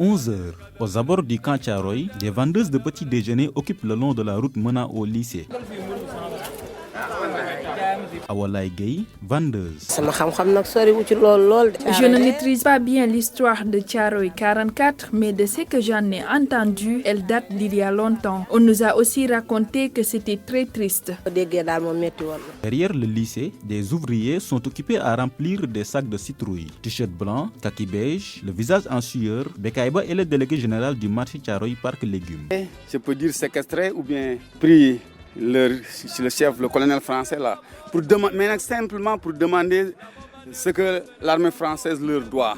11 heures, aux abords du camp Thiaroye, des vendeuses de petits déjeuners occupent le long de la route menant au lycée. Awalay Gueye, vendeuse. Je ne maîtrise pas bien l'histoire de Thiaroye 44, mais de ce que j'en ai entendu, elle date d'il y a longtemps. On nous a aussi raconté que c'était très triste. Derrière le lycée, des ouvriers sont occupés à remplir des sacs de citrouilles. T-shirt blanc, kaki beige, le visage en sueur, Bekayba est le délégué général du marché Thiaroye Parc Légumes. Je peux dire séquestré ou bien pris le chef, le colonel français là, mais simplement pour demander ce que l'armée française leur doit.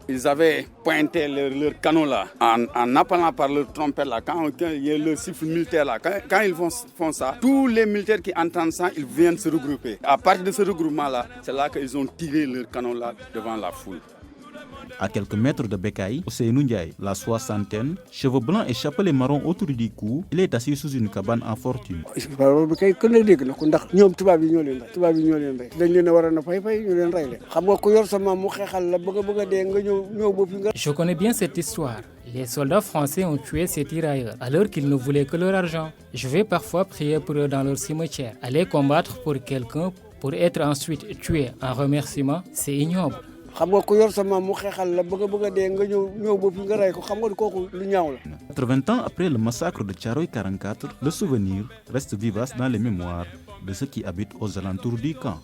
Ils avaient pointé leur canon là, en appelant par leur trompette là, quand il y a leur siffle militaire là, quand ils font ça, tous les militaires qui entendent ça, ils viennent se regrouper. À partir de ce regroupement là, c'est là qu'ils ont tiré leur canon là devant la foule. À quelques mètres de Bekay, Ousseynou Ndiaye, la soixantaine, cheveux blancs et chapelet marron autour du cou, il est assis sous une cabane en fortune. Je connais bien cette histoire. Les soldats français ont tué ces tirailleurs alors qu'ils ne voulaient que leur argent. Je vais parfois prier pour eux dans leur cimetière. Aller combattre pour quelqu'un pour être ensuite tué en remerciement, c'est ignoble. 80 ans après le massacre de Thiaroye 44, le souvenir reste vivace dans les mémoires de ceux qui habitent aux alentours du camp.